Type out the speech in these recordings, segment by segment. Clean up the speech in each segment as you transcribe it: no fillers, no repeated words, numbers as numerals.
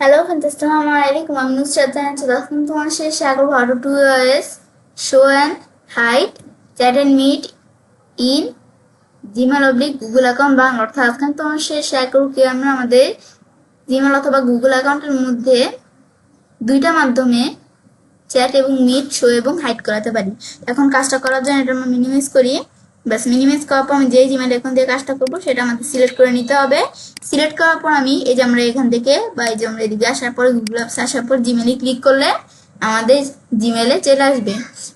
Hello, Assalamu alaikum. I'm Nusrat and welcome to our share how to do is show and hide, chat and meet in Gmail oblique Google account Bangla অর্থাৎ আজকে তোমার সাথে share করব কি আমরা আমাদের Gmail অথবা গুগল অ্যাকাউন্টের মধ্যে দুইটা মাধ্যমে চ্যাট এবং মিট শো এবং হাইড করাতে পারি। এখন কাজটা করার জন্য এটা আমরা মিনিমাইজ করি। বাস মিনিমাইজ করার পর আমি যে জিমেল এখন দিয়ে কাজটা করবো সেটা আমাকে সিলেক্ট করে নিতে হবে। সিলেক্ট করার পর আমি এই যে আমরা এখান থেকে বা এই যে আমরা এদিকে আসার পরে গুগল অ্যাপস আসার পর জিমেলে ক্লিক করলে আমাদের জিমেলে চলে আসবে।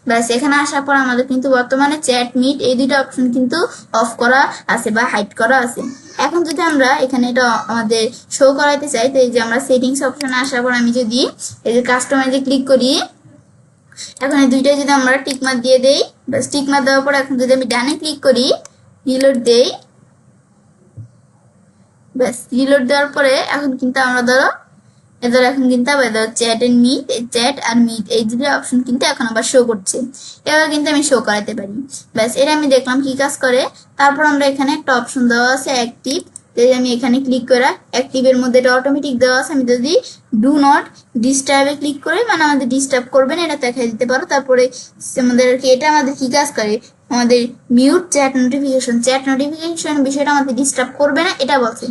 ব্যাস এখানে আসার পর আমাদের কিন্তু বর্তমানে চ্যাট মিট এই দুইটা অপশন কিন্তু অফ করা আছে বা হাইড করা আছে। এখন যদি আমরা এখানে এটা আমাদের শো করাইতে চাই তো এই যে আমরা সেটিংস অপশনে আসার পর আমি যদি এই যে কাস্টমাইজে ক্লিক করি, এখন এই দুইটাই যদি আমরা টিকমার্ক দিয়ে দেই, বাস টিকমার্ক দেওয়ার পর এখন যদি আমি ডানে ক্লিক করি রিলোড দেই, বাস রিলোড দেওয়ার পরে এখন কিন্তু আমরা ধরো এখন কিন্তু আবার চ্যাট এন্ড মিট, চ্যাট আর মিট এই দুটো অপশন কিন্তু এখন আবার শো করছে। এবার কিন্তু আমি শো করাতে পারি। ব্যাস এটা আমি দেখলাম কি কাজ করে। তারপর আমরা এখানে একটা অপশন দেওয়া আছে অ্যাক্টিভ, যদি আমি এখানে ক্লিক করা অ্যাক্টিভের মধ্যে এটা অটোমেটিক দেওয়া আছে। আমি যদি ডু নট ডিস্টার্বে ক্লিক করে মানে আমাদের ডিস্টার্ব করবে না এটা দেখাই দিতে পারো। তারপরে আমাদেরকে এটা আমাদের কি কাজ করে, আমাদের মিউট চ্যাট নোটিফিকেশন বিষয়টা আমাদের ডিস্টার্ব করবে না এটা বলছে।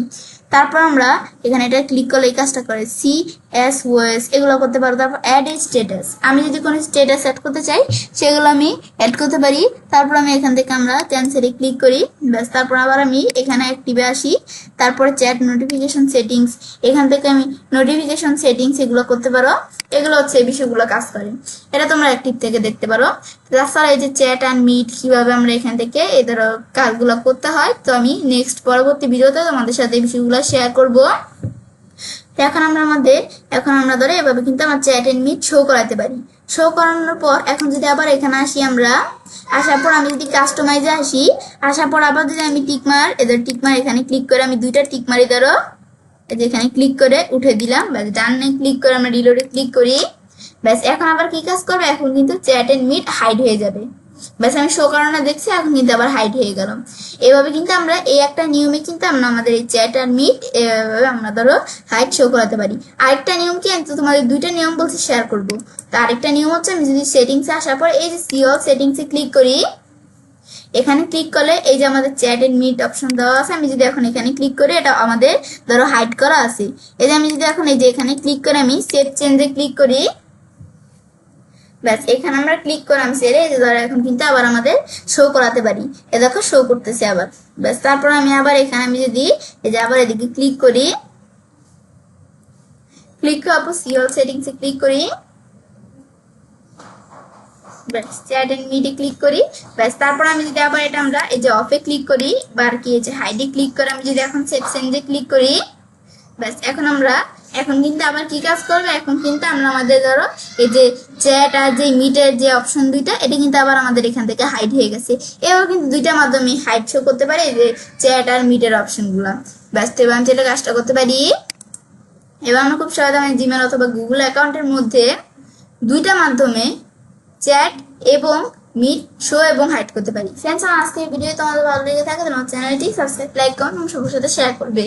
তারপর আমরা এখানে এটা ক্লিক করলে এই কাজটা করে CSOS এগুলো করতে পারো। তারপর অ্যাড এ স্ট্যাটাস, আমি যদি কোনো স্ট্যাটাস অ্যাড করতে চাই সেগুলো আমি অ্যাড করতে পারি। তারপর আমি এখান থেকে আমরা ক্যান্সেলে ক্লিক করি। ব্যাস তারপর আবার আমি এখানে অ্যাক্টিভে আসি। তারপরে চ্যাট নোটিফিকেশন সেটিংস, এখান থেকে আমি নোটিফিকেশন সেটিংস এগুলো করতে পারো। এগুলো হচ্ছে এই বিষয়গুলো কাজ করে, এটা তোমরা অ্যাক্টিভ থেকে দেখতে পারো। তাছাড়া এই যে চ্যাট অ্যান্ড মিট কিভাবে আমরা এখান থেকে এই ধরো কাজগুলো করতে হয় তো আমি নেক্সট পরবর্তী ভিডিওতে তোমাদের সাথে এই বিষয়গুলো শেয়ার করব। এখন আমরা ধরো এভাবে কিন্তু আমার চ্যাট এন্ড মিট শো করাতে পারি। শো করানোর পর এখন যদি আবার এখানে আসি, আমরা আসার পর আমি যদি কাস্টমাইজে আসি, আসার পর আবার যদি আমি টিকমার এখানে ক্লিক করে আমি দুইটা টিকমারি ধরো এখানে ক্লিক করে উঠে দিলাম। ব্যাস ডানে ক্লিক করে আমরা রিলোডে ক্লিক করি। ব্যাস এখন আবার কি কাজ করবে, এখন কিন্তু চ্যাট এন্ড মিট হাইড হয়ে যাবে। ব্যাস আমি শো করানো দেখছি এখন কিন্তু আবার হাইড হয়ে গেল। এভাবে কিন্তু আমরা এই একটা নিয়মে কিন্তু আমরা আমাদের এই চ্যাট আর মিট এভাবে আমরা ধরো হাইড শো করাতে পারি। আরেকটা নিয়ম কি, আমি তো তোমাদের দুইটা নিয়ম বলছি শেয়ার করবো। তো আরেকটা নিয়ম হচ্ছে আমি যদি সেটিংসে আসার পর এই যে সিও সেটিংসে ক্লিক করি, এখানে ক্লিক করলে এই যে আমাদের চ্যাট এন্ড মিট অপশন দেওয়া আছে, আমি যদি এখন এখানে ক্লিক করি এটা আমাদের ধরো হাইড করা আছে। এই যে আমি যদি এখন এই যে এখানে ক্লিক করে আমি সেভ চেঞ্জে ক্লিক করি, ব্যাস এখানে আমরা ক্লিক করলাম সেরে এই যে ধরো এখন কিন্তু আবার আমাদের শো করাতে পারি। এ দেখো শো করতেছে আবার। ব্যাস তারপর আমি আবার এখানে আমি যদি এই যে আবার এদিকে ক্লিক করি, ক্লিক করার পর সিও সেটিংসে ক্লিক করি, ব্যাস চ্যাট এন্ড মিটে ক্লিক করি। ব্যাস তারপর আমি যদি আবার এটা আমরা এই যে অফে ক্লিক করি বা আর কি এই যে হাইডে ক্লিক করে আমি যদি এখন সেভ চেঞ্জে ক্লিক করি, ব্যাস এখন কিন্তু আবার কি কাজ করবে, এখন কিন্তু আমরা আমাদের ধরো এই যে চ্যাট আর যে মিটের যে অপশন দুইটা এটা কিন্তু আবার আমাদের এখান থেকে হাইড হয়ে গেছে। এবার কিন্তু দুইটা মাধ্যমে হাইড শো করতে পারে এই যে চ্যাট আর মিটের অপশন গুলা। ব্যাস এবার আমি যেটা কাজটা করতে পারি, এবার আমরা খুব সহজে আমি জিমেল অথবা গুগল অ্যাকাউন্টের মধ্যে দুইটা মাধ্যমে চ্যাট এবং মিট শো এবং হাইড করতে পারি। ফ্রেন্ডস, আমার আজকের ভিডিও তোমাদের ভালো লেগে থাকে তোমার চ্যানেলটি সাবস্ক্রাইব, লাইক, কমেন্ট এবং সবার সাথে শেয়ার করবে।